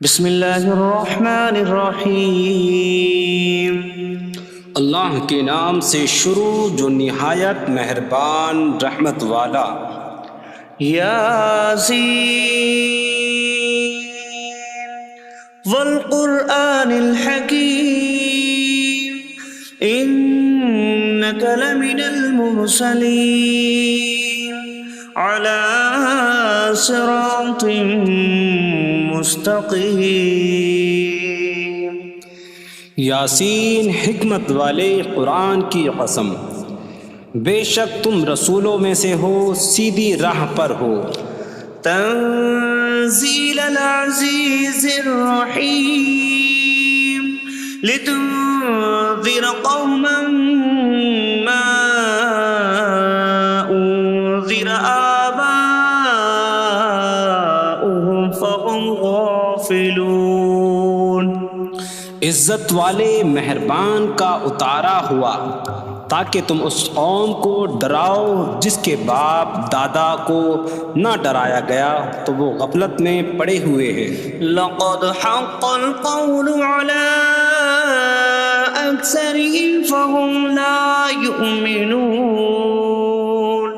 بسم اللہ الرحمن الرحیم۔ اللہ کے نام سے شروع جو نہایت مہربان رحمت والا۔ یاسین والقرآن الحکیم انک لمن المرسلین علی صراط مستقیم۔ یاسین حکمت والے قرآن کی قسم، بے شک تم رسولوں میں سے ہو، سیدھی راہ پر ہو۔ تنزیل العزیز الرحیم لتنذر قوما ما انذر آباؤهم فهم غافلون۔ عزت والے مہربان کا اتارا ہوا تاکہ تم اس قوم کو ڈراؤ جس کے باپ دادا کو نہ ڈرایا گیا تو وہ غفلت میں پڑے ہوئے ہیں۔ لقد حق القول على أكثرهم فهم لا يؤمنون۔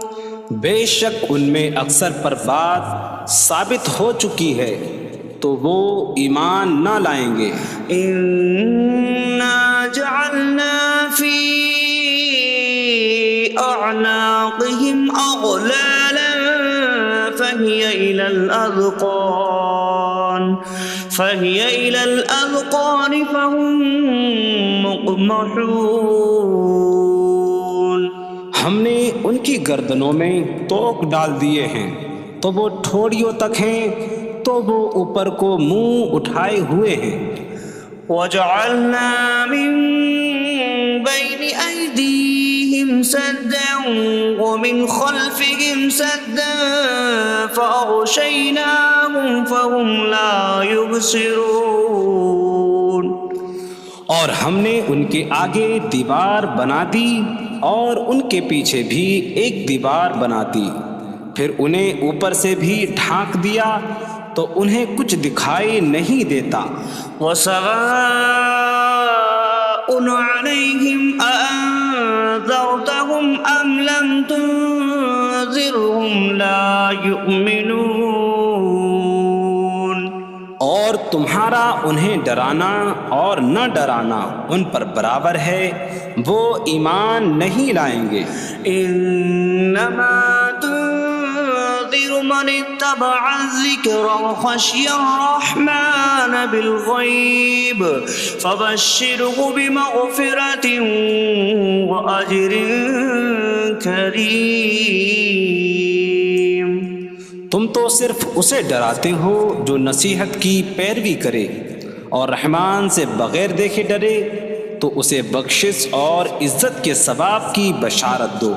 بے شک ان میں اکثر پر بات ثابت ہو چکی ہے تو وہ ایمان نہ لائیں گے۔ إنا جعلنا في أعناقهم أغلالا فهي إلى الأذقان فهم مقمحون۔ ہم نے ان کی گردنوں میں توق ڈال دیے ہیں تو وہ ٹھوڑیوں تک ہیں، تو وہ اوپر کو منہ اٹھائے ہوئے ہیں۔ وجعلنا من بين أيديهم سدا ومن خلفهم سدا فأغشيناهم فهم لا يبصرون۔ اور ہم نے ان کے آگے دیوار بنا دی اور ان کے پیچھے بھی ایک دیوار بنا دی، پھر انہیں اوپر سے بھی ڈھانک دیا تو انہیں کچھ دکھائی نہیں دیتا۔ وسواء عليهم أأنذرتهم أم لم تنذرهم لا يؤمنون۔ اور تمہارا انہیں ڈرانا اور نہ ڈرانا ان پر برابر ہے، وہ ایمان نہیں لائیں گے۔ انما تنذر من اتبع الذکر وخشی الرحمن بالغیب فبشره بمغفرة واجر کریم۔ تم تو صرف اسے ڈراتے ہو جو نصیحت کی پیروی کرے اور رحمان سے بغیر دیکھے ڈرے، تو اسے بخشش اور عزت کے ثواب کی بشارت دو۔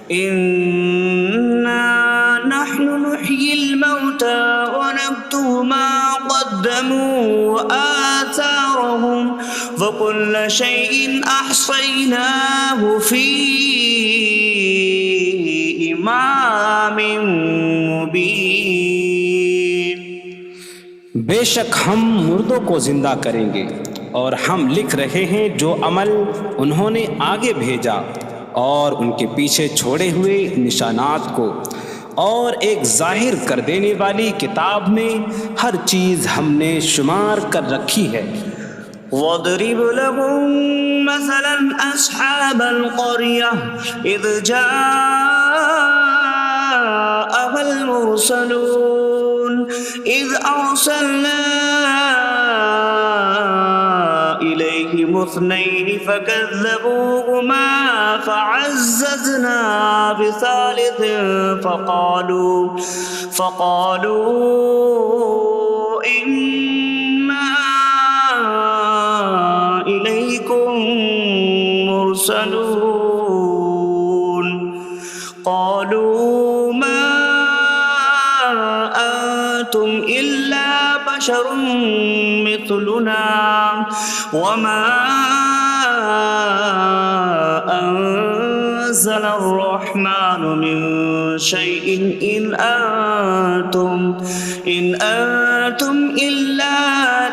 انا نحن نحيي الموتى ونكتب ما قدموا وآثارهم وكل شيء أحصيناه في إمام مبين۔ بے شک ہم مردوں کو زندہ کریں گے اور ہم لکھ رہے ہیں جو عمل انہوں نے آگے بھیجا اور ان کے پیچھے چھوڑے ہوئے نشانات کو، اور ایک ظاہر کر دینے والی کتاب میں ہر چیز ہم نے شمار کر رکھی ہے۔ وَاضْرِبْ لَهُم مَّثَلًا أَصْحَابَ الْقَرْيَةِ إِذْ جَاءَهَا الْمُرْسَلُونَ إِذْ أَرْسَلْنَا إِلَيْهِمُ اثْنَيْنِ فَكَذَّبُوهُمَا فَعَزَّزْنَا بِثَالِثٍ فَقَالُوا إِنَّا إِلَيْكُمْ مُرْسَلُونَ۔ قَالُوا مَا أَنتُمْ إِلَّا بَشَرٌ مِثْلُنَا وَمَا أَنتُمْ نزل الرحمن من شيء إن أنتم إلا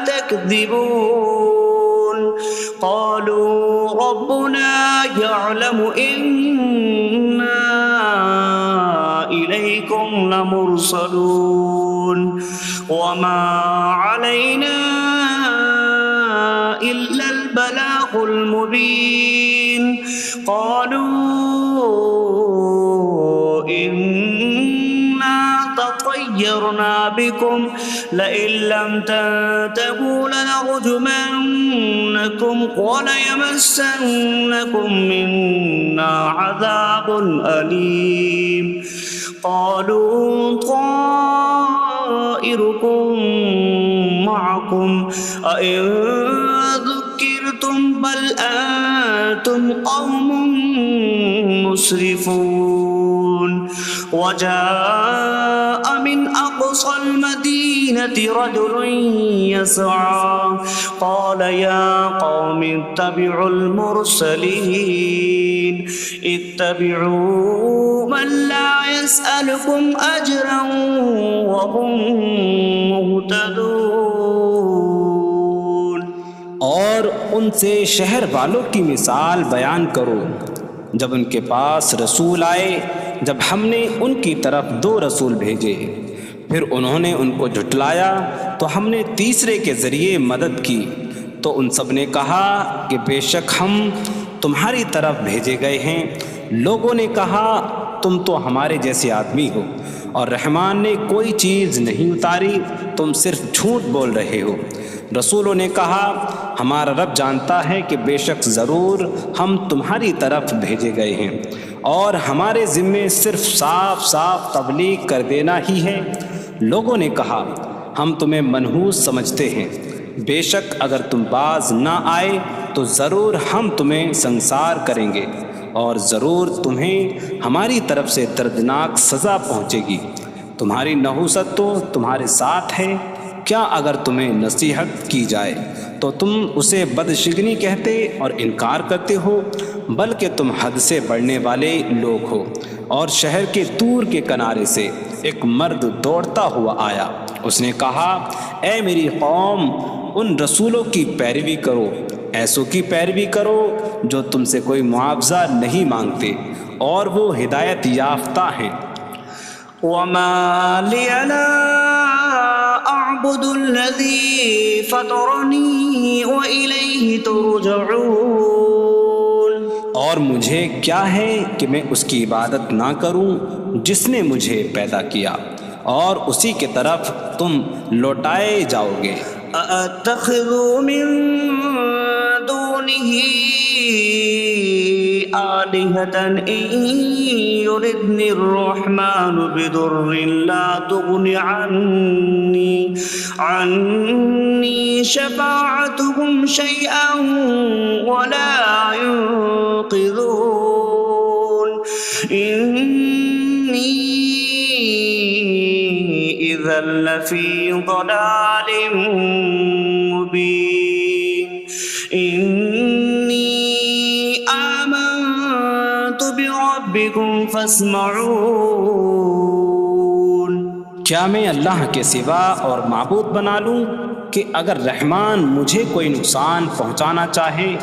تكذبون قالوا ربنا يعلم إنا إليكم لمرسلون وما علينا إلا البلاغ المبين قالوا إنا تطيرنا بكم لئن لم تنتهوا لنرجمنكم وليمسنكم منا عذاب أليم قالوا طائركم معكم أئن ذكرتم بل أنتم قوم مسرفون وجاء من أقصى المدينة رجل يسعى قال يا قوم اتبعوا المرسلين اتبعوا من لا يسألكم أجرا وهم مهتدون اور ان سے شہر والوں کی مثال بیان کرو جب ان کے پاس رسول آئے جب ہم نے ان کی طرف 2 رسول بھیجے پھر انہوں نے ان کو جھٹلایا تو ہم نے تیسرے کے ذریعے مدد کی تو ان سب نے کہا کہ بے شک ہم تمہاری طرف بھیجے گئے ہیں لوگوں نے کہا تم تو ہمارے جیسے آدمی ہو اور رحمان نے کوئی چیز نہیں اتاری تم صرف جھوٹ بول رہے ہو رسولوں نے کہا ہمارا رب جانتا ہے کہ بے شک ضرور ہم تمہاری طرف بھیجے گئے ہیں اور ہمارے ذمے صرف صاف صاف تبلیغ کر دینا ہی ہے لوگوں نے کہا ہم تمہیں منحوس سمجھتے ہیں بے شک اگر تم باز نہ آئے تو ضرور ہم تمہیں سنسار کریں گے اور ضرور تمہیں ہماری طرف سے دردناک سزا پہنچے گی تمہاری نحوست تو تمہارے ساتھ ہے کیا اگر تمہیں نصیحت کی جائے تو تم اسے بدشگنی کہتے اور انکار کرتے ہو بلکہ تم حد سے بڑھنے والے لوگ ہو اور شہر کے دور کے کنارے سے ایک مرد دوڑتا ہوا آیا اس نے کہا اے میری قوم ان رسولوں کی پیروی کرو ایسوں کی پیروی کرو جو تم سے کوئی معاوضہ نہیں مانگتے اور وہ ہدایت یافتہ ہیں وما لي لا أعبد الذي فطرني وإليه ترجعون اور مجھے کیا ہے کہ میں اس کی عبادت نہ کروں جس نے مجھے پیدا کیا اور اسی کی طرف تم لوٹائے جاؤ گے أأتخذ من دونه آلهة إن يردني الرحمن بضر لا تغن عني شفاعتهم شيئا ولا ينقذون إني إذا لفي ضلال مبين إني آمنت بربكم فاسمعون کیا میں اللہ کے سوا اور معبود بنا لوں کہ اگر رحمان مجھے کوئی نقصان پہنچانا چاہے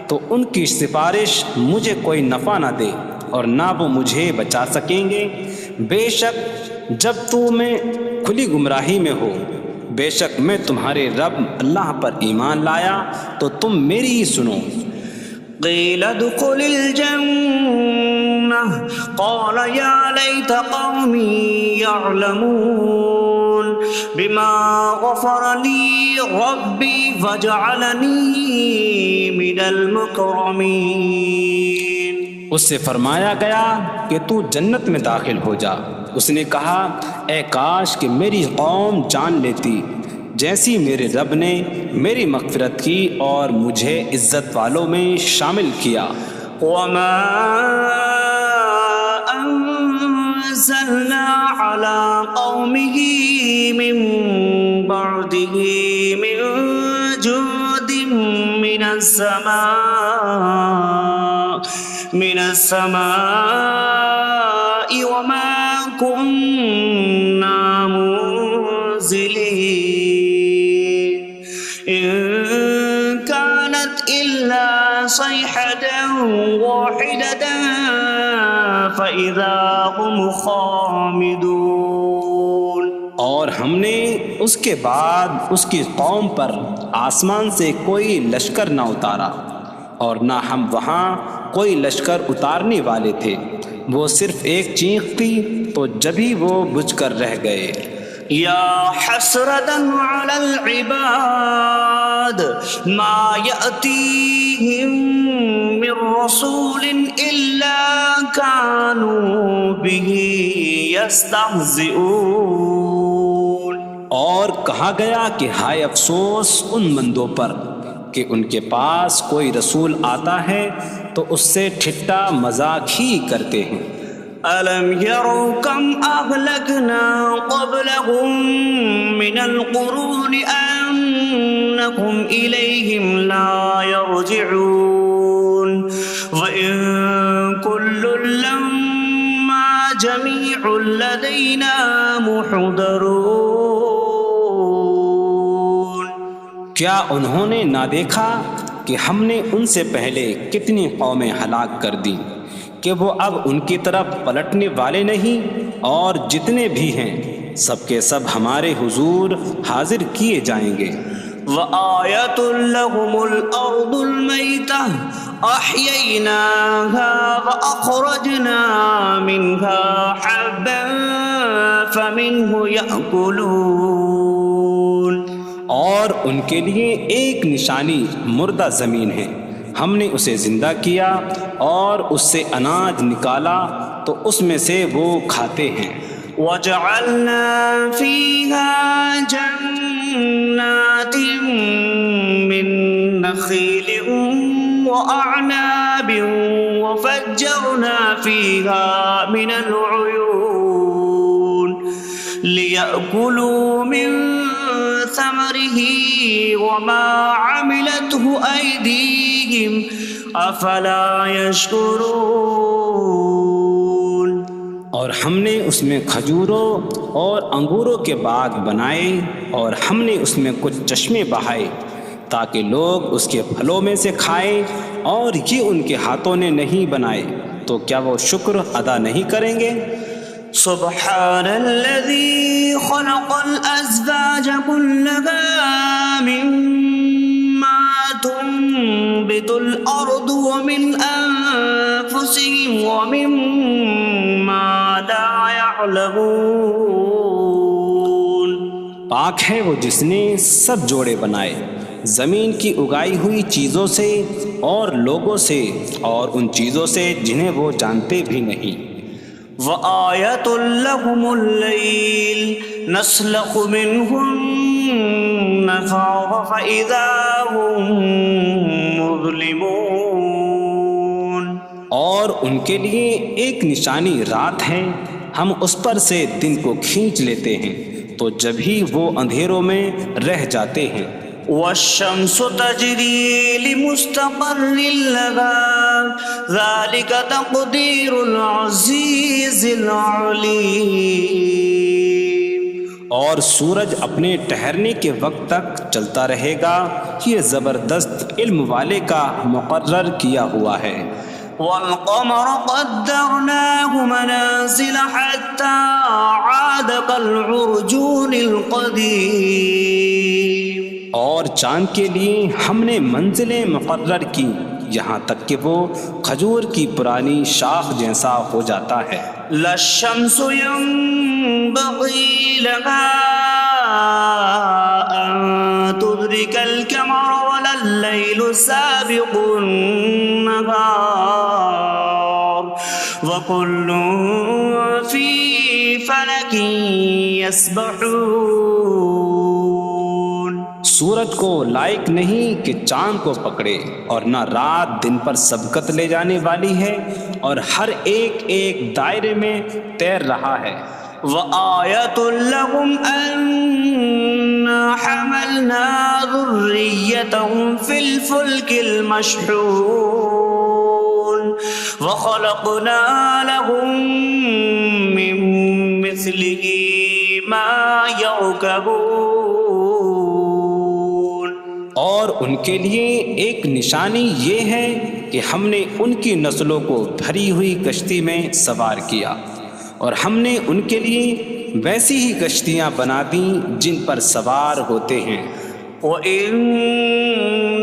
تو ان کی سفارش مجھے کوئی نفع نہ دے اور نہ وہ مجھے بچا سکیں گے بے شک جب میں کھلی گمراہی میں ہو بے شک میں تمہارے رب اللہ پر ایمان لایا تو تم میری ہی سنو قيل ادخل الجنة قال يا ليت قومي يعلمون بما غفر لي ربي فجعلني من المكرمين اس سے فرمایا گیا کہ تو جنت میں داخل ہو جا اس نے کہا اے کاش کہ میری قوم جان لیتی جیسی میرے رب نے میری مغفرت کی اور مجھے عزت والوں میں شامل کیا وما أنزلنا على قومه من بعده من جود من السماء من السماء وما كنا منزلين إن كانت إلا صيحة واحدة فإذا هم خامدون۔ اور ہم نے اس کے بعد اس کی قوم پر آسمان سے کوئی لشکر نہ اتارا، اور نہ ہم وہاں کوئی لشکر اتارنے والے تھے، وہ صرف ایک چیخ تھی تو جبھی وہ بجھ کر رہ گئے۔ یا حسرة على العباد ما يأتيهم من رسول إلا كانوا به يستهزئون۔ اور کہا گیا کہ ہائے افسوس ان بندوں پر کہ ان کے پاس کوئی رسول آتا ہے تو اس سے ٹھٹا مذاق ہی کرتے ہیں۔ أَلَمْ يَرَوْا كَمْ أَهْلَكْنَا قَبْلَهُمْ مِنَ الْقُرُونِ أَنَّكُمْ إِلَيْهِمْ لَا يَرْجِعُونَ وَإِن كُلٌّ لَّمَّا جَمِيعٌ لَّدَيْنَا مُحْضَرُونَ۔ کیا انہوں نے نہ دیکھا کہ ہم نے ان سے پہلے کتنی قومیں ہلاک کر دیں کہ وہ اب ان کی طرف پلٹنے والے نہیں، اور جتنے بھی ہیں سب کے سب ہمارے حضور حاضر کیے جائیں گے۔ وَآيَةٌ لَّهُمُ الْأَرْضُ الْمَيْتَةُ أَحْيَيْنَاهَا وَأَخْرَجْنَا مِنْهَا حَبًّا فَمِنْهُ يَأْكُلُونَ۔ اور ان کے لیے ایک نشانی مردہ زمین ہے، ہم نے اسے زندہ کیا اور اس سے اناج نکالا تو اس میں سے وہ کھاتے ہیں۔ وَجَعَلْنَا فِيهَا جَنَّاتٍ مِّن نَّخِيلٍ وَأَعْنَابٍ وَفَجَّرْنَا فِيهَا مِنَ الْعُيُونِ لِيَأْكُلُوا مِن ثَمَرِهِ وَمَا عَمِلَتْهُ أَيْدِيهِمْ أَفَلَا يَشْكُرُونَ۔ اور ہم نے اس میں کھجوروں اور انگوروں کے باغ بنائے، اور ہم نے اس میں کچھ چشمے بہائے تاکہ لوگ اس کے پھلوں میں سے کھائیں، اور یہ ان کے ہاتھوں نے نہیں بنائے، تو کیا وہ شکر ادا نہیں کریں گے؟ سبحان الذي خلق الأزواج كلها مما تنبت الأرض ومن أنفسهم ومما لا يعلمون۔ پاک ہے وہ جس نے سب جوڑے بنائے زمین کی اگائی ہوئی چیزوں سے اور لوگوں سے اور ان چیزوں سے جنہیں وہ جانتے بھی نہیں۔ وَآيَةٌ لَّهُمُ اللَّيْلُ نَسْلَخُ مِنْهُ النَّهَارَ فَإِذَا هُم مُظْلِمُونَ۔ اور ان کے لیے ایک نشانی رات ہے، ہم اس پر سے دن کو کھینچ لیتے ہیں تو جبھی وہ اندھیروں میں رہ جاتے ہیں۔ وَالشَّمْسُ تَجْرِي لِمُسْتَقَرٍّ لَّهَا ذَلِكَ تَقْدِيرُ الْعَزِيزِ الْعَلِيمِ۔ اور سورج اپنے ٹھہرنے کے وقت تک چلتا رہے گا، یہ زبردست علم والے کا مقرر کیا ہوا ہے۔ وَالْقَمَرَ قَدَّرْنَاهُ مَنَازِلَ حَتَّى عَادَ كَالْعُرْجُونِ الْقَدِيمِ۔ اور چاند کے لیے ہم نے منزلیں مقرر کی یہاں تک کہ وہ کھجور کی پرانی شاخ جیسا ہو جاتا ہے۔ لا الشمس ينبغي لها أن تدرك القمر ولا الليل سابق النهار وكل في فلك يسبحون۔ سورج کو لائق نہیں کہ چاند کو پکڑے، اور نہ رات دن پر سبقت لے جانے والی ہے، اور ہر ایک ایک دائرے میں تیر رہا ہے۔ وَآيَةٌ لَّهُمْ أَنَّا حَمَلْنَا ذُرِّيَّتَهُمْ فِي الْفُلْكِ الْمَشْحُونِ۔ وخلقنا لهم من مثله ما يركبون. اور ان کے لیے ایک نشانی یہ ہے کہ ہم نے ان کی نسلوں کو بھری ہوئی کشتی میں سوار کیا، اور ہم نے ان کے لیے ویسی ہی کشتیاں بنا دیں جن پر سوار ہوتے ہیں. وَإِن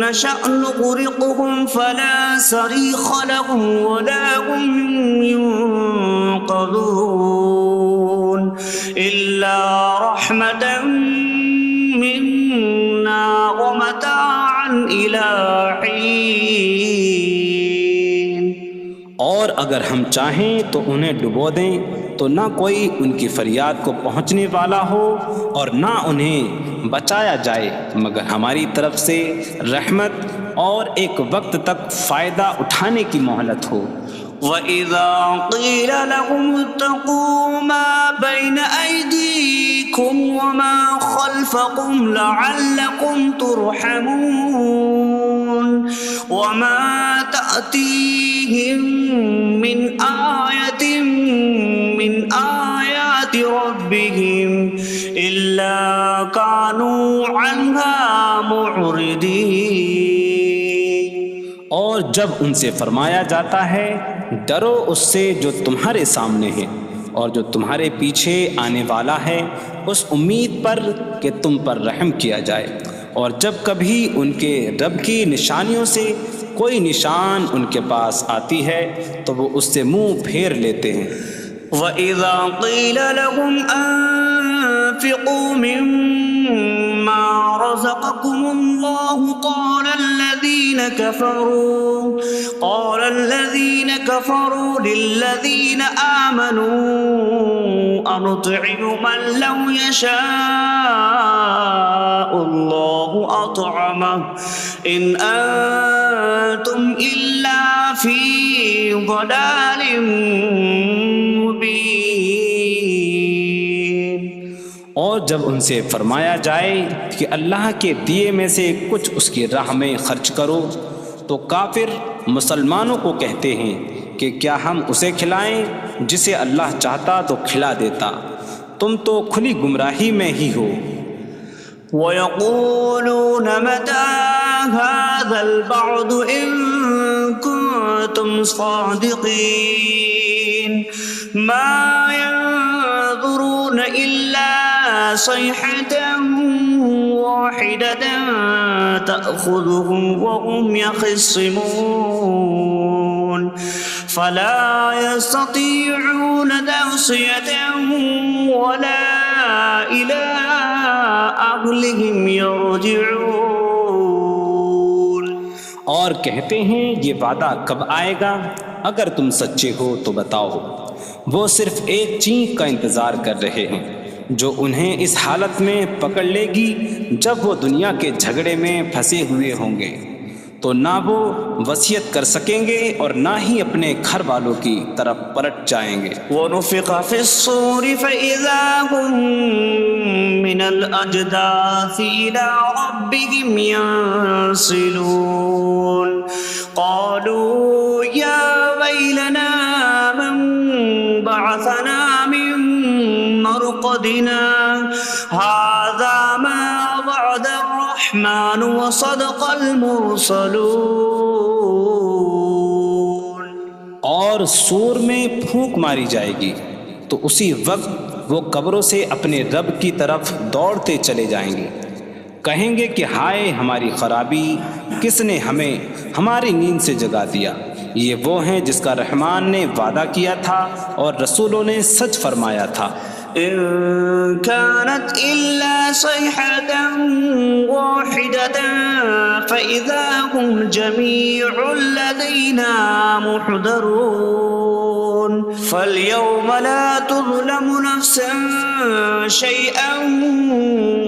نَّشَأْ نُغْرِقْهُمْ فَلَا صَرِيخَ لَهُمْ وَلَا هُمْ يُنقَذُونَ إِلَّا رَحْمَةً مِّنَّا وَمَتَاعًا إِلَىٰ حِينٍ. اور اگر ہم چاہیں تو انہیں ڈبو دیں تو نہ کوئی ان کی فریاد کو پہنچنے والا ہو اور نہ انہیں بچایا جائے مگر ہماری طرف سے رحمت اور ایک وقت تک فائدہ اٹھانے کی مہلت ہو. وَإِذَا قِيلَ لَهُمُ اتَّقُوا مَا بَيْنَ أَيْدِيكُمْ وَمَا خَلْفَكُمْ لَعَلَّكُمْ تُرْحَمُونَ وَمَا تَأْتِيهِم مِّنْ آيَةٍ مِّنْ آيَاتِ رَبِّهِمْ إِلَّا كَانُوا عَنْهَا مُعْرِضِينَ. اور جب ان سے فرمایا جاتا ہے ڈرو اس سے جو تمہارے سامنے ہے اور جو تمہارے پیچھے آنے والا ہے، اس امید پر کہ تم پر رحم کیا جائے، اور جب کبھی ان کے رب کی نشانیوں سے کوئی نشان ان کے پاس آتی ہے تو وہ اس سے منہ پھیر لیتے ہیں. وَإِذَا قِيلَ لَهُمْ أَنفِقُوا مِمَّا رَزَقَكُمُ اللَّهُ قَالَ الَّذِينَ كَفَرُوا لِلَّذِينَ آمَنُوا أَنُطْعِمُ مَن لَّوْ يَشَاءُ اللَّهُ أَطْعَمَهُ إِنْ أَنتُمْ إِلَّا فِي ضَلَالٍ مبین. اور جب ان سے فرمایا جائے کہ اللہ کے دیے میں سے کچھ اس کی راہ میں خرچ کرو تو کافر مسلمانوں کو کہتے ہیں کہ کیا ہم اسے کھلائیں جسے اللہ چاہتا تو کھلا دیتا، تم تو کھلی گمراہی میں ہی ہو. وَيَقُولُونَ مَتَىٰ هَٰذَا الْوَعْدُ إِن كُنتُمْ صَادِقِينَ مَا يَنظُرُونَ إِلَّا صَيْحَةً وَاحِدَةً تَأْخُذُهُمْ وَهُمْ يَخِصِّمُونَ فَلَا يَسْتَطِيعُونَ تَوْصِيَةً وَلَا إِلَىٰ أَهْلِهِمْ يَرْجِعُونَ. اور کہتے ہیں یہ وعدہ کب آئے گا؟ اگر تم سچے ہو تو بتاؤ. وہ صرف ایک چینک کا انتظار کر رہے ہیں جو انہیں اس حالت میں پکڑ لے گی جب وہ دنیا کے جھگڑے میں پھنسے ہوئے ہوں گے، تو نہ وہ وصیت کر سکیں گے اور نہ ہی اپنے گھر والوں کی طرف پلٹ جائیں گے. وَنُفِخَ فِي الصُّورِ فَإِذَا هُم مِّنَ الْأَجْدَاثِ إِلَىٰ رَبِّهِمْ يَنسِلُونَ قَالُوا يَا وَيْلَنَا مَن بَعَثَنَا مِن مَّرْقَدِنَا هَٰذَا مَا وَعَدَ الرَّحْمَٰنُ وَصَدَقَ الْمُرْسَلُونَ. اور سور میں پھونک ماری جائے گی تو اسی وقت وہ قبروں سے اپنے رب کی طرف دوڑتے چلے جائیں گے، کہیں گے کہ ہائے ہماری خرابی، کس نے ہمیں ہماری نیند سے جگا دیا. یہ وہ ہیں جس کا رحمان نے وعدہ کیا تھا اور رسولوں نے سچ فرمایا تھا. إن كانت إلا صيحة واحدة فإذا هم جميع لدينا محضرون فاليوم لا تظلم نفس شيئا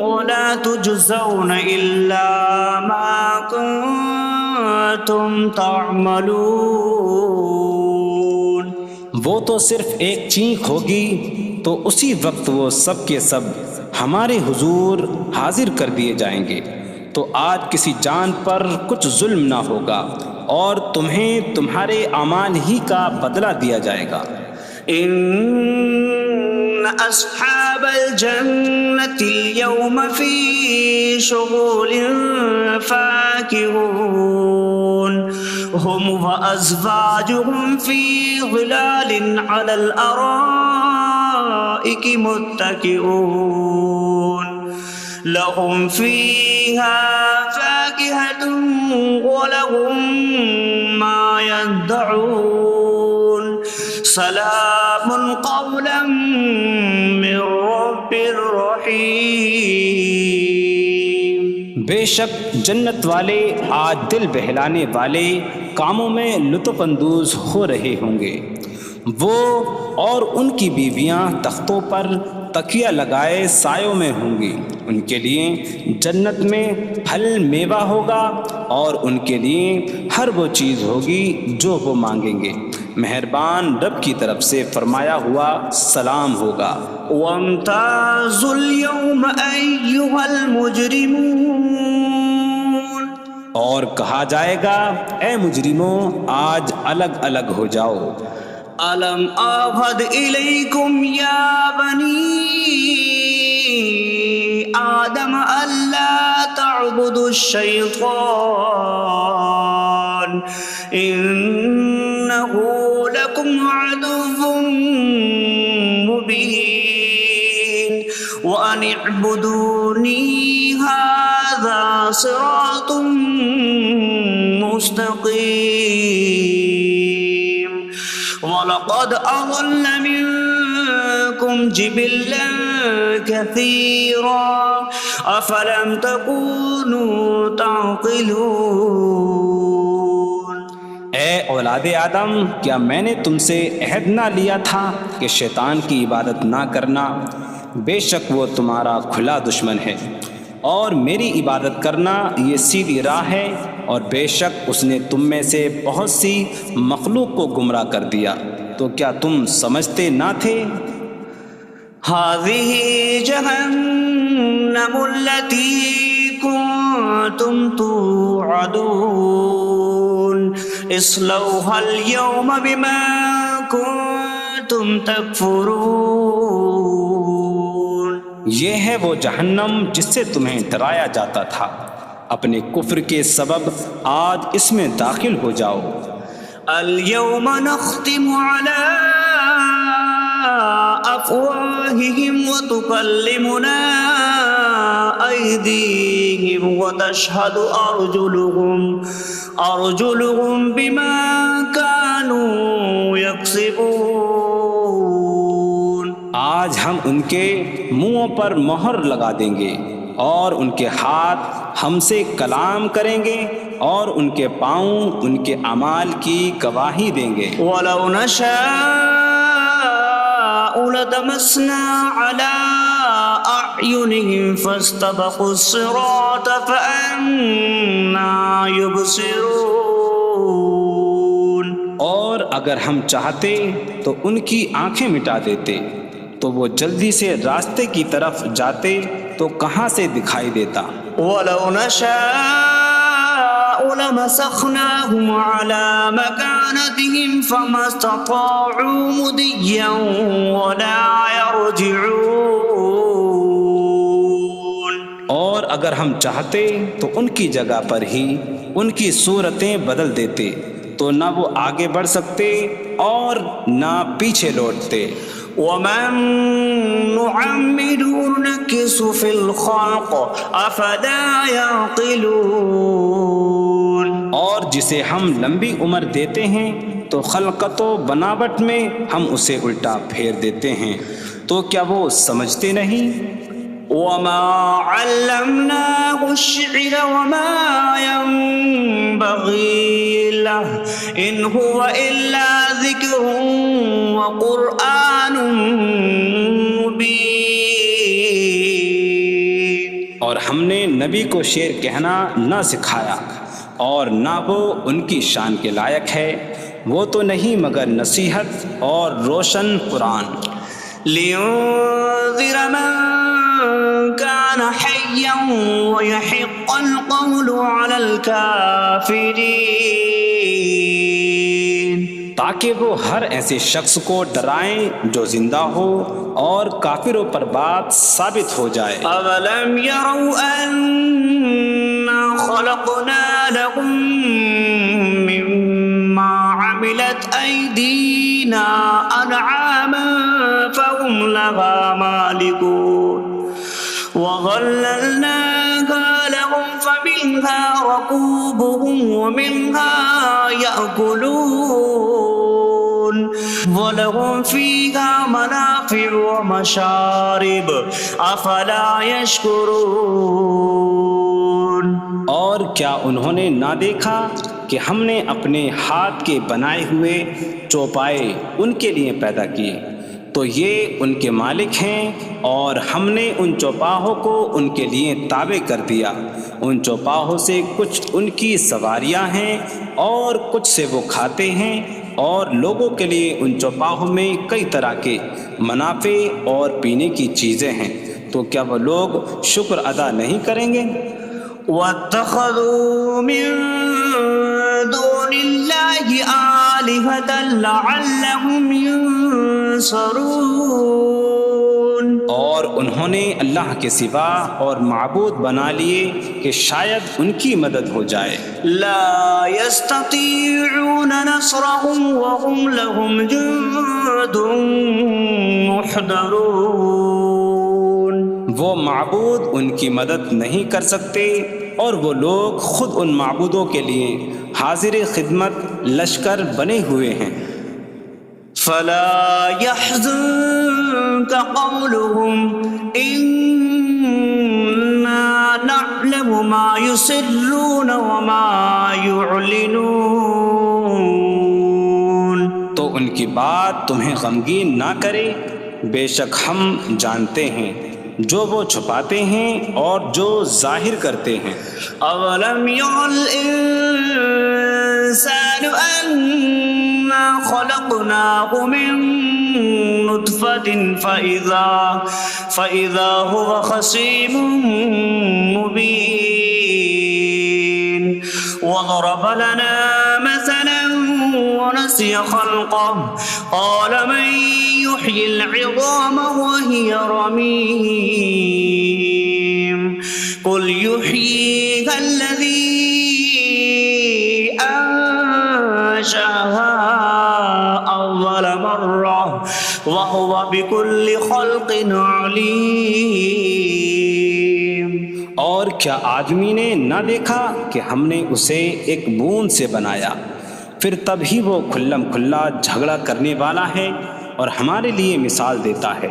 ولا تجزون إلا ما كنتم تعملون. وہ تو صرف ایک چینک ہوگی تو اسی وقت وہ سب کے سب ہمارے حضور حاضر کر دیے جائیں گے، تو آج کسی جان پر کچھ ظلم نہ ہوگا اور تمہیں تمہارے اعمال ہی کا بدلہ دیا جائے گا۔ إن أصحاب الجنة اليوم في شغل فاكهون هم وأزواجهم في ظلال على الأرائك متكئون لهم فيها فاكهة ولهم ما يدعون سلام قولا من رب رحیم۔ بے شک جنت والے آج دل بہلانے والے کاموں میں لطف اندوز ہو رہے ہوں گے۔ وہ اور ان کی بیویاں تختوں پر تکیہ لگائے سایوں میں ہوں گی۔ ان کے لیے جنت میں پھل میوہ ہوگا اور ان کے لیے ہر وہ چیز ہوگی جو وہ مانگیں گے۔ مہربان رب کی طرف سے فرمایا ہوا سلام ہوگا۔ وامتازوا اليوم أيها المجرمون، اور کہا جائے گا اے مجرموں آج الگ الگ ہو جاؤ۔ ألم أعهد إليكم يا بني آدم ألا تعبدوا الشيطان إنه لكم عدو مبين وأن اعبدوني هذا صراط مستقيم وَلَقَدْ أَضَلَّ مِنكُمْ جِبِلًّا كَثِيرًا أَفَلَمْ تَكُونُوا تَعْقِلُونَ۔ اے اولاد آدم، کیا میں نے تم سے عہد نہ لیا تھا کہ شیطان کی عبادت نہ کرنا؟ بے شک وہ تمہارا کھلا دشمن ہے، اور میری عبادت کرنا یہ سیدھی راہ ہے، اور بے شک اس نے تم میں سے بہت سی مخلوق کو گمراہ کر دیا، تو کیا تم سمجھتے نہ تھے؟ هذه جهنم التي كنتم توعدون اصلوها اليوم بما كنتم تكفرون۔ یہ ہے وہ جہنم جس سے تمہیں ڈرایا جاتا تھا، اپنے کفر کے سبب آج اس میں داخل ہو جاؤ۔ اليوم نختم على أفواههم وتكلمنا أيديهم وتشهد أرجلهم بما كانوا يكسبون۔ آج ہم ان کے منہوں پر مہر لگا دیں گے، اور ان کے ہاتھ ہم سے کلام کریں گے، اور ان کے پاؤں ان کے اعمال کی گواہی دیں گے۔ وَلَوْ نَشَاءُ لَطَمَسْنَا عَلَىٰ أَعْيُنِهِمْ فَاسْتَبَقُوا الصِّرَاطَ فَأَنَّىٰ يُبْصِرُونَ۔ اور اگر ہم چاہتے تو ان کی آنکھیں مٹا دیتے، تو وہ جلدی سے راستے کی طرف جاتے تو کہاں سے دکھائی دیتا۔ وَلَوْ نَشَاءُ لَمَسَخْنَاهُمْ عَلَىٰ مَكَانَتِهِمْ فَمَا اسْتَطَاعُوا مُضِيًّا وَلَا يَرْجِعُونَ۔ اور اگر ہم چاہتے تو ان کی جگہ پر ہی ان کی صورتیں بدل دیتے، تو نہ وہ آگے بڑھ سکتے اور نہ پیچھے لوٹتے۔ وَمَن نُّعَمِّرْهُ نُنَكِّسْهُ فِي الْخَلْقِ أَفَلَا يَعْقِلُونَ۔ اور جسے ہم لمبی عمر دیتے ہیں تو خلقت و بناوٹ میں ہم اسے الٹا پھیر دیتے ہیں، تو کیا وہ سمجھتے نہیں؟ وَمَا عَلَّمْنَاهُ الشِّعْرَ وَمَا يَنبَغِي لَهُ إِنْ هُوَ إِلَّا ذِكْرٌ وَقُرْآنٌ مُّبِينٌ۔ اور ہم نے نبی کو شعر کہنا نہ سکھایا، اور نہ وہ ان کی شان کے لائق ہے، وہ تو نہیں مگر نصیحت اور روشن قرآن۔ لِيُنذِرَ مَن كَانَ حَيًّا حيا ويحق القول على الكافرين تاکہ وہ ہر ایسے شخص کو ڈرائیں جو زندہ ہو اور کافروں پر بات ثابت ہو جائے۔ أولم يروا أنا خلقنا لهم مما عملت أيدينا أنعاما فهم لها مالكون وظللناها لهم فمنها ركوبهم ومنها يأكلون وَلَهُمْ فِيهَا مَنَافِعُ وَمَشَارِبُ أَفَلَا يَشْكُرُونَ۔ اور کیا انہوں نے نہ دیکھا کہ ہم نے اپنے ہاتھ کے بنائے ہوئے چوپائے ان کے لیے پیدا کیے، تو یہ ان کے مالک ہیں، اور ہم نے ان چوپاہوں کو ان کے لیے تابع کر دیا۔ ان چوپاہوں سے کچھ ان کی سواریاں ہیں اور کچھ سے وہ کھاتے ہیں، اور لوگوں کے لیے ان چوپاہوں میں کئی طرح کے منافع اور پینے کی چیزیں ہیں، تو کیا وہ لوگ شکر ادا نہیں کریں گے؟ وَاتَّخَذُوا مِن دُونِ اللَّهِ آلِهَةً لَعَلَّهُمْ يُنصَرُونَ۔ اور انہوں نے اللہ کے سوا اور معبود بنا لیے کہ شاید ان کی مدد ہو جائے۔ لا يستطيعون نصرهم وهم لهم جند محضرون۔ وہ معبود ان کی مدد نہیں کر سکتے، اور وہ لوگ خود ان معبودوں کے لیے حاضر خدمت لشکر بنے ہوئے ہیں۔ فلا يحزنك قولهم إنا نعلم ما يسرون وما يعلنون۔ تو ان کی بات تمہیں غمگین نہ کرے، بے شک ہم جانتے ہیں جو وہ چھپاتے ہیں اور جو ظاہر کرتے ہیں۔ اولم ير الانسان انا خلقناه من نطفة فإذا هو خصيم مبين وضرب لنا مثلا ونسي خلقه قال من يحيي العظام وهي رميم قل يحييها الذي أنشأها أول مرة وهو بكل خلق عليم۔ اور کیا آدمی نے نہ دیکھا کہ ہم نے اسے ایک بوند سے بنایا، پھر تب ہی وہ کھلم کھلا جھگڑا کرنے والا ہے اور ہمارے لیے مثال دیتا ہے،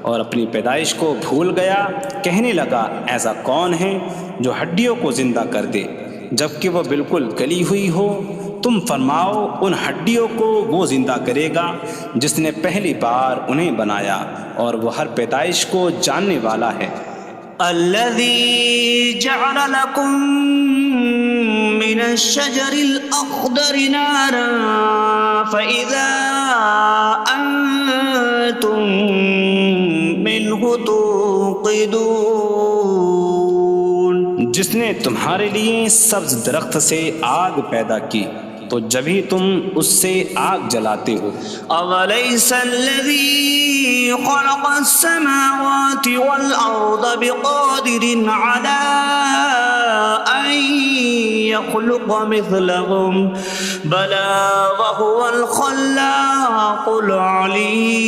اور اپنی پیدائش کو بھول گیا، کہنے لگا ایسا کون ہے جو ہڈیوں کو زندہ کر دے جبکہ وہ بالکل گلی ہوئی ہو؟ تم فرماؤ ان ہڈیوں کو وہ زندہ کرے گا جس نے پہلی بار انہیں بنایا، اور وہ ہر پیدائش کو جاننے والا ہے۔ الذي جعل لكم من الشجر الأخضر نارا فإذا أنتم منه توقدون۔ جس نے تمہارے لیے سبز درخت سے آگ پیدا کی تو جبھی تم اس سے آگ جلاتے ہو۔ أَوَلَيْسَ الَّذِي خَلَقَ السَّمَاوَاتِ وَالْأَرْضَ بِقَادِرٍ عَلَىٰ أَن يَخْلُقَ مِثْلَهُم بَلَىٰ وَهُوَ الْخَلَّاقُ الْعَلِيمُ۔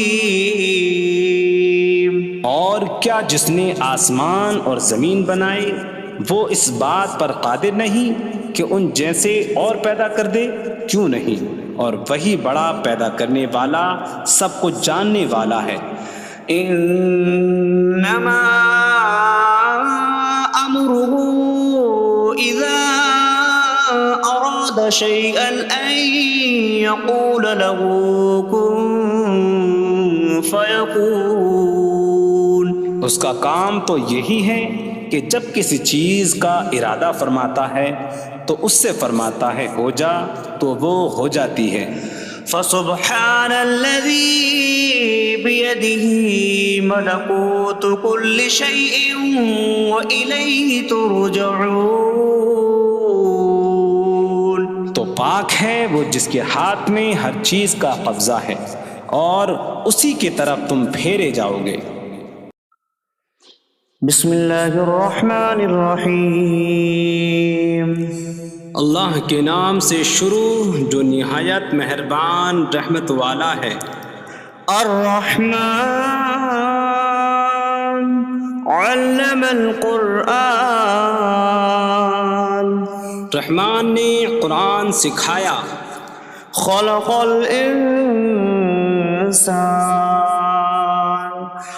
اور کیا جس نے آسمان اور زمین بنائے وہ اس بات پر قادر نہیں کہ ان جیسے اور پیدا کر دے؟ کیوں نہیں، اور وہی بڑا پیدا کرنے والا سب کچھ جاننے والا ہے۔ انما امره اذا اراد شيئا ان يقول له كن فيكون۔ اس کا کام تو یہی ہے کہ جب کسی چیز کا ارادہ فرماتا ہے تو اس سے فرماتا ہے ہو جا، تو وہ ہو جاتی ہے۔ فسبحان الذي بيده ملكوت كل شيء وإليه ترجعون. تو پاک ہے وہ جس کے ہاتھ میں ہر چیز کا قبضہ ہے اور اسی کی طرف تم پھیرے جاؤ گے. بسم اللہ الرحمن الرحیم. اللہ کے نام سے شروع جو نہایت مہربان رحمت والا ہے. الرحمن علم القرآن. رحمان نے قرآن سکھایا. خلق الانسان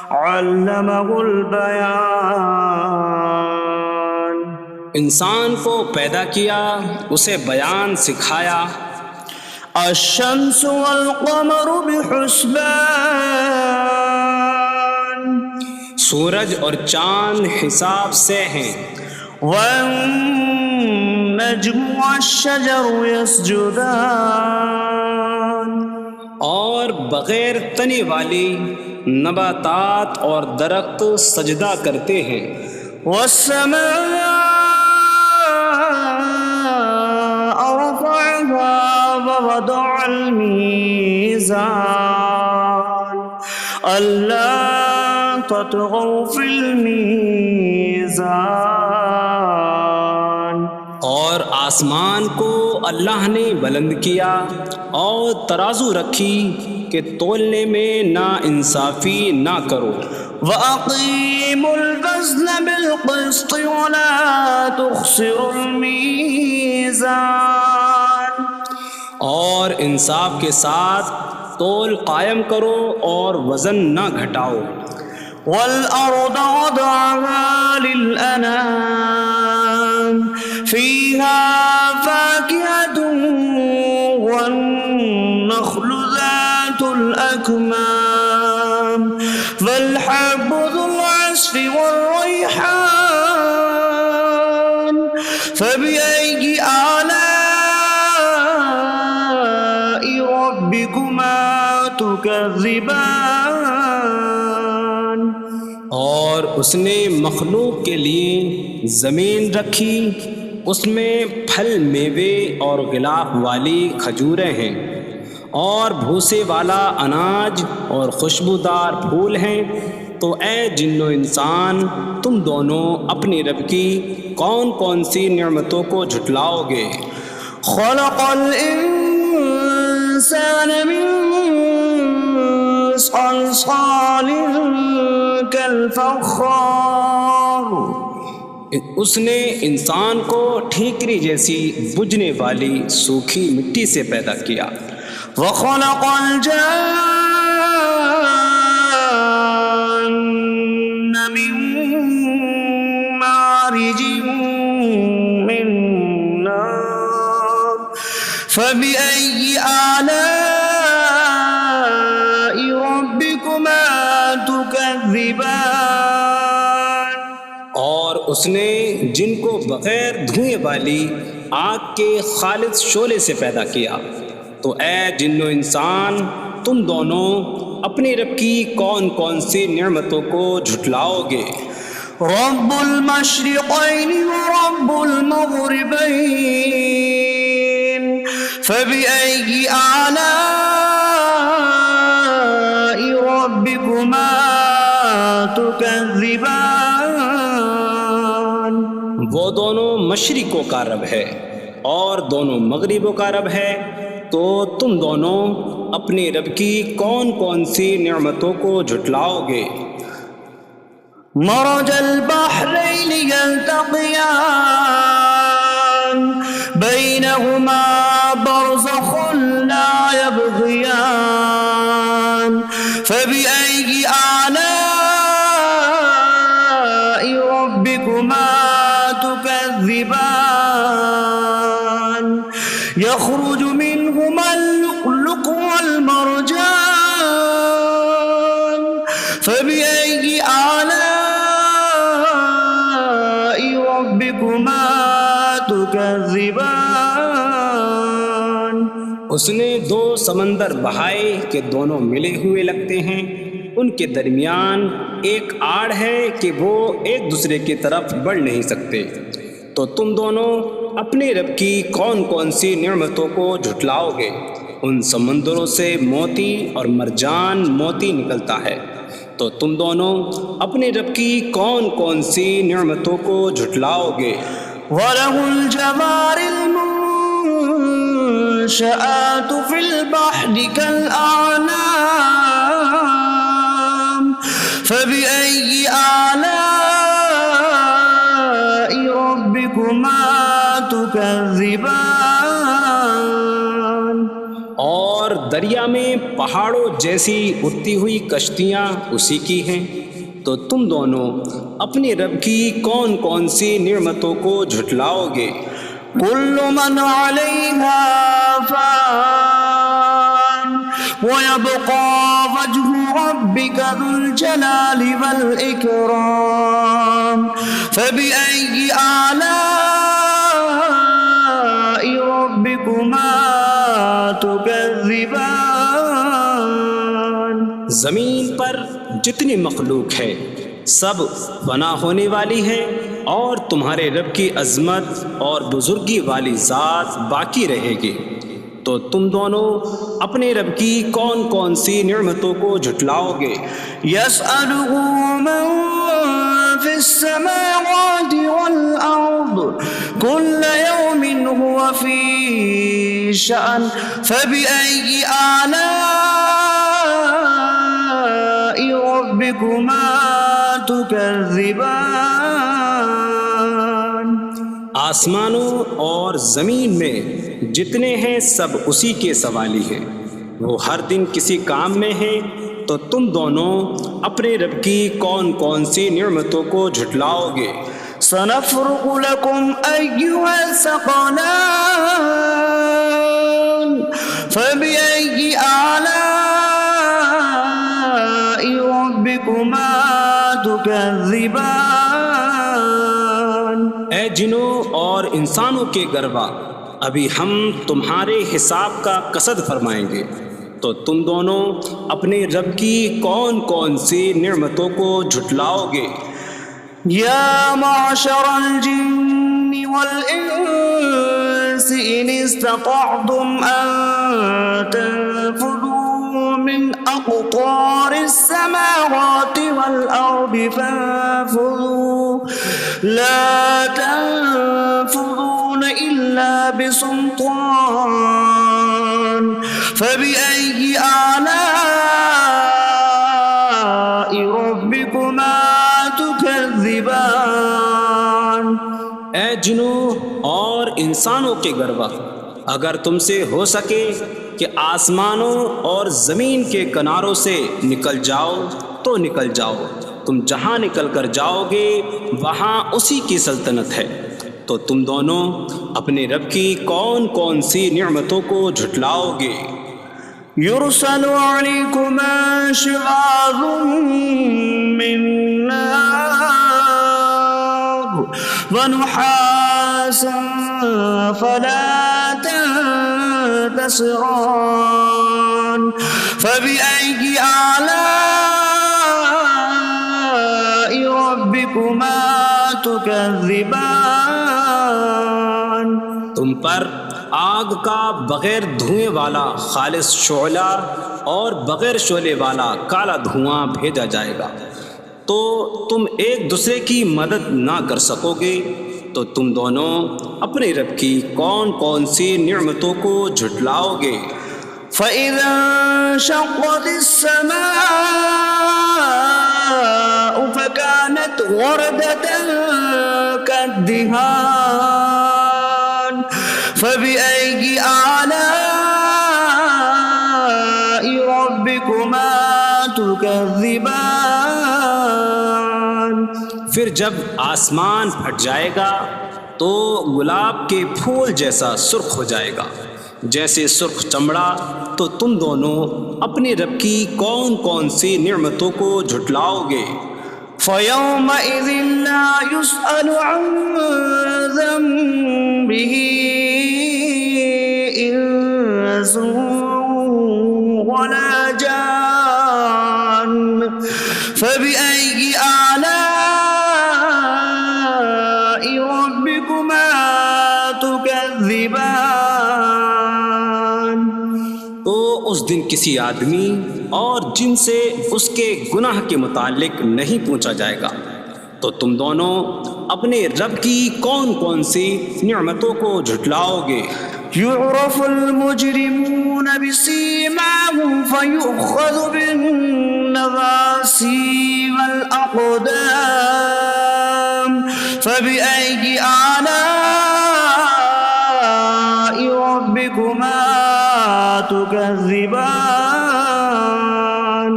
علمہ البیان. انسان کو پیدا کیا اسے بیان سکھایا. الشمس والقمر بحسبان. سورج اور چاند حساب سے ہیں. والنجم والشجر يسجدان. اور بغیر تنے والی نباتات اور درخت سجدہ کرتے ہیں. والسماء رفعها ووضع الميزان ألا تطغوا في الميزان. اور آسمان کو اللہ نے بلند کیا اور ترازو رکھی کہ تولنے میں نا انصافی نہ کرو. وَأَقِيمُوا الْوَزْنَ بِالْقِسْطِ وَلَا تُخْسِرُوا الْمِيزَانَ. اور انصاف کے ساتھ تول قائم کرو اور وزن نہ گھٹاؤ. وَالْأَرْضَ وَضَعَهَا لِلْأَنَامِ فِيهَا فَاكِهَةٌ وَالنَّخْلُ ذَاتُ الْأَكْمَامِ وَالْحَبُّ ذُو الْعَصْفِ وَالرَّيْحَانُ فَبِأَيِّ آلَاءِ رَبِّكُمَا تُكَذِّبَانِ. اور اس نے مخلوق کے لیے زمین رکھی، اس میں پھل میوے اور غلاف والی کھجوریں ہیں اور بھوسے والا اناج اور خوشبودار پھول ہیں. تو اے جن و انسان تم دونوں اپنی رب کی کون کون سی نعمتوں کو جھٹلاؤ گے. خلق الانسان من صلصال کالفخار. اس نے انسان کو ٹھیکری جیسی بجھنے والی سوکھی مٹی سے پیدا کیا. وخلق الجان من مارج من نار فبأي آلاء ربكما تكذبان. اور اس نے جن کو بغیر دھوئیں والی آگ کے خالص شعلے سے پیدا کیا. تو اے جن و انسان تم دونوں اپنی رب کی کون کون سی نعمتوں کو جھٹلاؤ گے. رب المشرقین ورب المغربین فبأي آلاء ربكما تكذبان. وہ دونوں مشرقوں کا رب ہے اور دونوں مغربوں کا رب ہے. تو تم دونوں اپنی رب کی کون کون سی نعمتوں کو جھٹلاؤ گے. مرج البحرین یلتقیان بینہما برزخ لا یبغیان فبأي آلاء ربكما تكذبان. يخرج منهما اللؤلؤ والمرجان فبأي آلاء ربكما تكذبان. اس نے 2 سمندر بہائے کہ دونوں ملے ہوئے لگتے ہیں، ان کے درمیان ایک آڑ ہے کہ وہ ایک دوسرے کی طرف بڑھ نہیں سکتے، تو تم دونوں اپنے رب کی کون کون سی نعمتوں کو جھٹلاؤ گے؟ ان سمندروں سے موتی اور مرجان موتی نکلتا ہے، تو تم دونوں اپنے رب کی کون کون سی نعمتوں کو جھٹلاؤ گے؟ وَلَهُ الْجَوَارِ الْمُنشَآتُ فِي الْبَحْرِ كَالْأَعْلَامِ فَبِأَيِّ آلَاءِ رَبِّكُمَا تُكَذِّبَانِ؟ اور دریا میں پہاڑوں جیسی اڑتی ہوئی کشتیاں اسی کی ہیں، تو تم دونوں اپنے رب کی کون کون سی نعمتوں کو جھٹلاؤ گے؟ كُلُّ مَنْ عَلَيْهَا فَانٍ وَيَبْقَى وَجْهُ رَبِّكَ ذُو الْجَلَالِ وَالْإِكْرَامِ فَبِأَيِّ آلَاءِ رَبِّكُمَا تُكَذِّبَانِ؟ زمین پر جتنی مخلوق ہے سب فنا ہونے والی ہے، اور تمہارے رب کی عظمت اور بزرگی والی ذات باقی رہے گی، تو تم دونوں اپنے رب کی کون کون سی نعمتوں کو جھٹلاؤ گے؟ يَسْأَلُهُ مَن فِي السَّمَاوَاتِ وَالْأَرْضِ كُلَّ يَوْمٍ هُوَ فِي شَأْنٍ فَبِأَيِّ آلَاءِ رَبِّكُمَا تُكَذِّبَانِ؟ آسمانوں اور زمین میں جتنے ہیں سب اسی کے سوالی ہیں، وہ ہر دن کسی کام میں ہیں، تو تم دونوں اپنے رب کی کون کون سی نعمتوں کو جھٹلاؤ گے؟ سَنَفْرُغُ لَكُمْ أَيُّهَا الثَّقَلَانِ فَبِأَيِّ آلَاءِ رَبِّكُمَا تُكَذِّبَانِ؟ اے جنوں اور انسانوں کے گروہ، ابھی ہم تمہارے حساب کا قصد فرمائیں گے، تو تم دونوں اپنے رب کی کون کون سی نعمتوں کو جھٹلاؤ گے؟ يَا مَعْشَرَ الْجِنِّ وَالْإِنسِ إِنِ اسْتَطَعْتُمْ أَن تَنفُذُوا مِنْ أَقْطَارِ السَّمَاوَاتِ وَالْأَرْضِ فَانفُذُوا لَا تَنفُذُونَ إِلَّا بِسُلْطَانٍ فَبِأَيِّ آلَاءِ رَبِّكُمَا تُكَذِّبَانِ؟ اے جنوں اور انسانوں کے گروہ، اگر تم سے ہو سکے کہ آسمانوں اور زمین کے کناروں سے نکل جاؤ تو نکل جاؤ، تم جہاں نکل کر جاؤ گے وہاں اسی کی سلطنت ہے، تو تم دونوں اپنے رب کی کون کون سی نعمتوں کو جھٹلاؤ گے؟ يُرْسَلُ عَلَيْكُمَا شِوَاظٌ مِّن نَّارٍ وَنُحَاسٌ فَلَا تَنتَصِرَانِ فَبِأَيِّ آلَاءِ رَبِّكُمَا تُكَذِّبَانِ؟ تم پر آگ کا بغیر دھوئیں والا خالص شعلہ اور بغیر شعلے والا کالا دھواں بھیجا جائے گا، تو تم ایک دوسرے کی مدد نہ کر سکو گے، تو تم دونوں اپنے رب کی کون کون سی نعمتوں کو جھٹلاؤ گے؟ فَإِذَا انشَقَّتِ السَّمَاءُ فَكَانَتْ وَرْدَةً كَالدِّهَانِ فَبِأَيِّ آلَاءِ رَبِّكُمَا تُكَذِّبَانِ؟ پھر جب آسمان پھٹ جائے گا تو گلاب کے پھول جیسا سرخ ہو جائے گا، جیسے سرخ چمڑا، تو تم دونوں اپنے رب کی کون کون سی نعمتوں کو جھٹلاؤ گے؟ فَيَوْمَئِذٍ لَا يُسْأَلُ عَن ذَنبِهِ إِنسٌ ولا جان فبأي آلاء ربكما تكذبان. تو اس دن کسی آدمی اور جن سے اس کے گناہ کے متعلق نہیں پوچھا جائے گا، تو تم دونوں اپنے رب کی کون کون سی نعمتوں کو جھٹلاؤ گے؟ يعرف المجرمون بسيماهم فيؤخذ بالنواصي والأقدام فبأي آلاء ربكما تكذبان.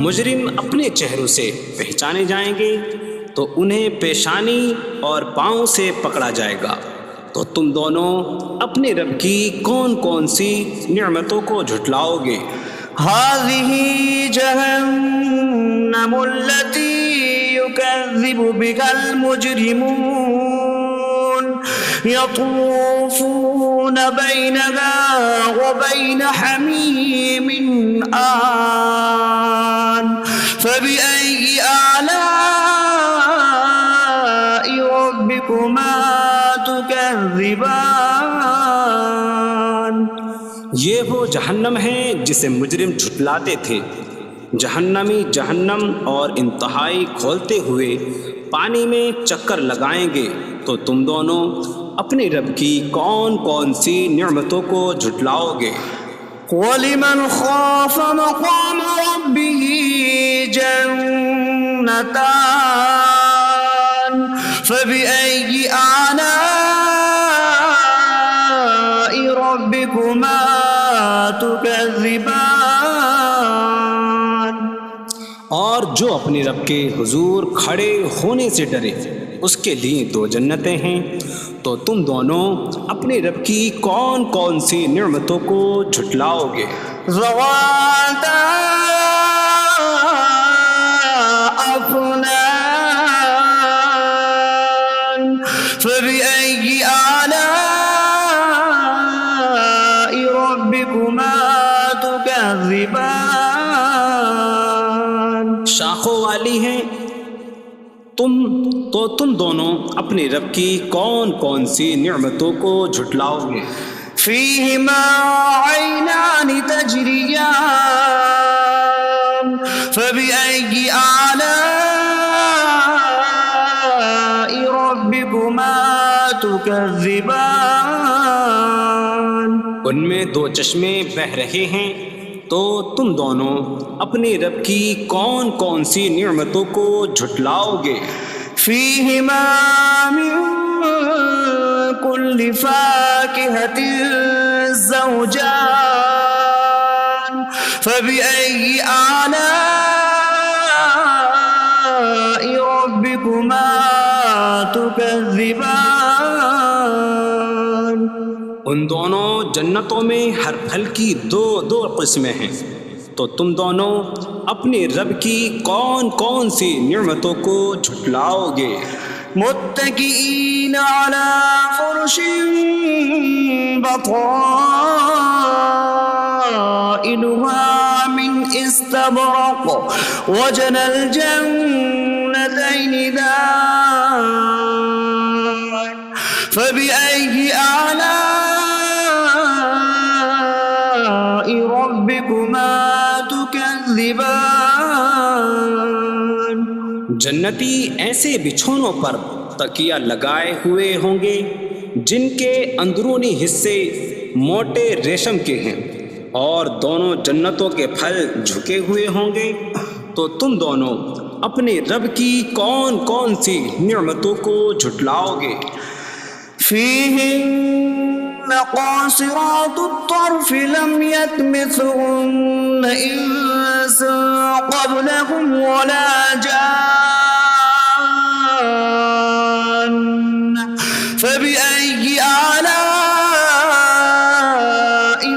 مجرم اپنے چہروں سے پہچانے جائیں گے تو انہیں پیشانی اور پاؤں سے پکڑا جائے گا. تو تم دونوں اپنے رب کی کون کون سی نعمتوں کو جھٹلاؤ گے؟ هذه جهنم التي يكذب بها المجرمون يطوفون بينها وبين حميم آن فبأي آلاء ربكما تكذبان. یہ وہ جہنم ہے جسے مجرم جھٹلاتے تھے. جہنمی جہنم اور انتہائی کھولتے ہوئے پانی میں چکر لگائیں گے. تو تم دونوں اپنے رب کی کون کون سی نعمتوں کو جھٹلاؤ گے؟ وَلِمَنْ خَافَ مَقَامَ رَبِّهِ جَنَّتَانِ فَبِأَيِّ آلَاءِ رَبِّكُمَا تُكَذِّبَانِ. اور جو اپنے رب کے حضور کھڑے ہونے سے ڈرے اس کے لیے دو جنتیں ہیں. تو تم دونوں اپنے رب کی کون کون سی نعمتوں کو جھٹلاؤ گے؟ ذواتا افنان فبأي آلاء ربكما تكذبان. شاخوں والی ہیں. تم دونوں اپنے رب کی کون کون سی نعمتوں کو جھٹلاؤ گے؟ فيهما عينان تجريان فبأي آلاء ربكما تكذبان. ان میں دو چشمے بہہ رہے ہیں. تو تم دونوں اپنے رب کی کون کون سی نعمتوں کو جھٹلاؤ گے؟ فيهما من كل فاكهة زوجان فبأي آلاء ربكما تكذبان. ان دونوں جنتوں میں ہر پھل کی دو قسمیں ہیں. تو تم دونوں اپنے رب کی کون کون سی نعمتوں کو جھٹلاؤ گے؟ متكئين على فرش بطائنها من استبرق وجنى الجنتين دان فبأي آلاء ربكما تكذبان. جنتی ایسے بچھونوں پر تکیہ لگائے ہوئے ہوں گے جن کے اندرونی حصے موٹے ریشم کے ہیں اور دونوں جنتوں کے پھل جھکے ہوئے ہوں گے. تو تم دونوں اپنے رب کی کون کون سی نعمتوں کو جھٹلاؤ گے؟ فيهن قاصرات الطرف لم يطمثهن إنس قبلهم ولا جان فبأي آلاء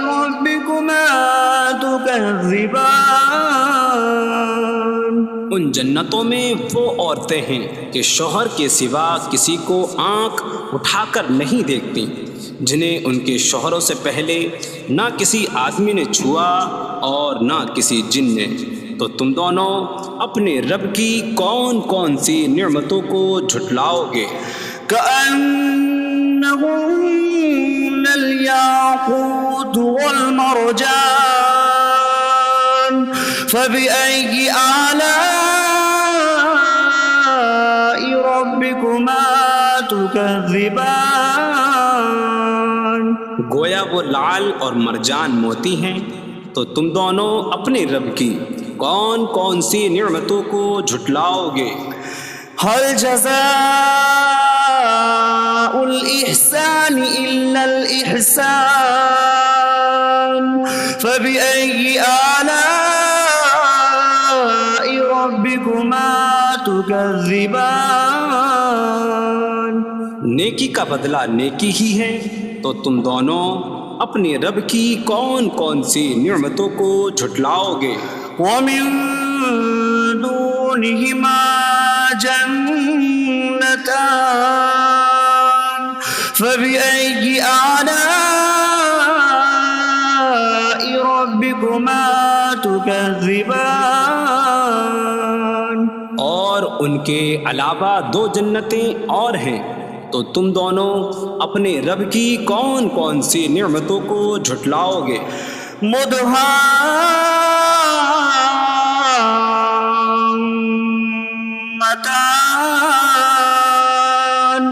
ربكما تكذبان. ان جنتوں میں وہ عورتیں ہیں کہ شوہر کے سوا کسی کو آنکھ اٹھا کر نہیں دیکھتی جنہیں ان کے شوہروں سے پہلے نہ کسی آدمی نے چھوا اور نہ کسی جن نے، تو تم دونوں اپنے رب کی کون کون سی نعمتوں کو جھٹلاؤ گے؟ كأنهن الياقوت والمرجان فبأي آلاء ربكما تكذبان؟ گویا وہ لعل اور مرجان موتی ہیں، تو تم دونوں اپنے رب کی کون کون سی نعمتوں کو جھٹلاؤ گے؟ هل جزاء الإحسان إلا الإحسان فبأي آلاء ربكما تكذبان؟ نیکی کا بدلہ نیکی ہی ہے، تو تم دونوں اپنے رب کی کون کون سی نعمتوں کو جھٹلاؤ گے؟ ومن دونهما جنتان فبأي آلاء ربكما تكذبان؟ اور ان کے علاوہ دو جنتیں اور ہیں، تو تم دونوں اپنے رب کی کون کون سی نعمتوں کو جھٹلاؤ گے؟ مدهامتان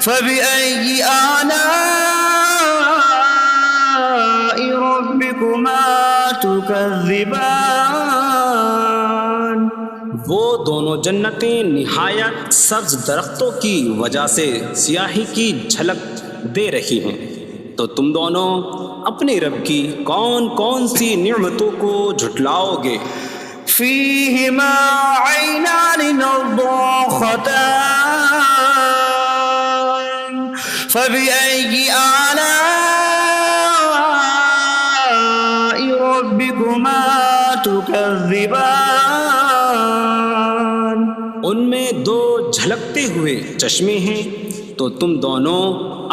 فبأي آلاء ربكما تكذبان؟ وہ دونوں جنتیں نہایت سبز درختوں کی وجہ سے سیاہی کی جھلک دے رہی ہیں، تو تم دونوں اپنے رب کی کون کون سی نعمتوں کو جھٹلاؤ گے؟ فيهما عينان نضاختان فبأي آلاء ربكما تكذبان؟ ان میں دو جھلکتے ہوئے چشمے ہیں، تو تم دونوں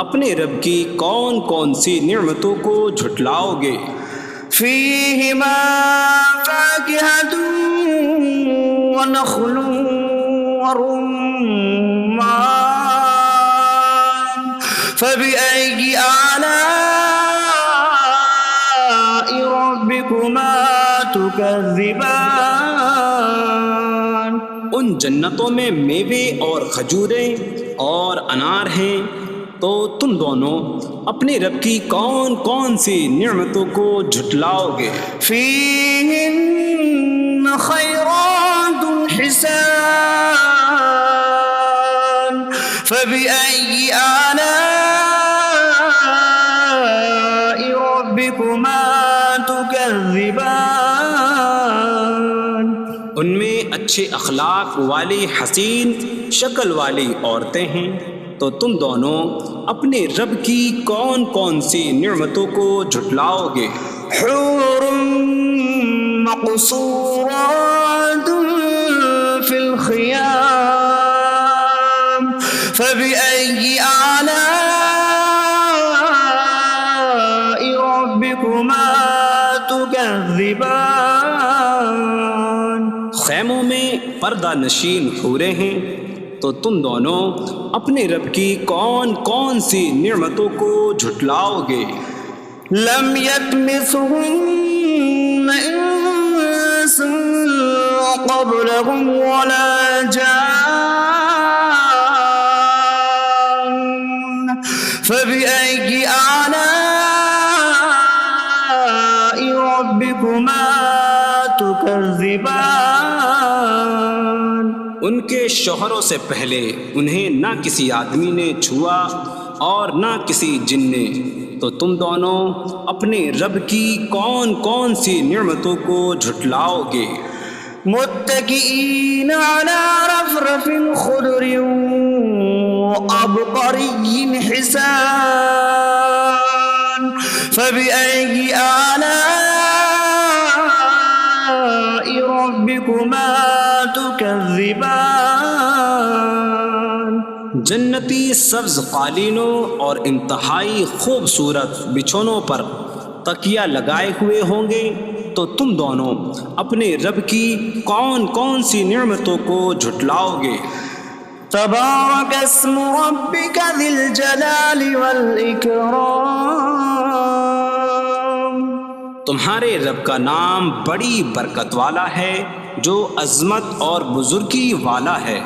اپنے رب کی کون کون سی نعمتوں کو جھٹلاؤ گے؟ فيهما فاكهة ونخل ورمان فبأي آلاء ربكما تكذبان؟ ان جنتوں میں میوے اور کھجوریں اور انار ہیں، تو تم دونوں اپنے رب کی کون کون سی نعمتوں کو جھٹلاؤ گے؟ فيهن خيرات حسان فبأي آلاء ربكما تكذبان؟ ان میں اچھے اخلاق والی حسین شکل والی عورتیں ہیں، تو تم دونوں اپنے رب کی کون کون سی نعمتوں کو جھٹلاؤ گے؟ حور مقصورات في الخيام فبأي آلاء ربكما تكذبان؟ خیموں میں پردہ نشین حوریں ہیں، تو تم دونوں اپنے رب کی کون کون سی نعمتوں کو جھٹلاؤ گے؟ لم يطمثهن انس قبلهم ولا جان فبأي آلاء ربكما تكذبان؟ ان کے شوہروں سے پہلے انہیں نہ کسی آدمی نے چھوا اور نہ کسی جن نے، تو تم دونوں اپنے رب کی کون کون سی نعمتوں کو جھٹلاؤ گے؟ متكئين على رفرف خضر وعبقري حسان فبأي آلاء ربكما تكذبان؟ جنتی سبز قالینوں اور انتہائی خوبصورت بچھونوں پر تکیہ لگائے ہوئے ہوں گے، تو تم دونوں اپنے رب کی کون کون سی نعمتوں کو جھٹلاؤ گے؟ تبارک اسم ربک ذی الجلال والاکرام، تمہارے رب کا نام بڑی برکت والا ہے، جو عظمت اور بزرگی والا ہے۔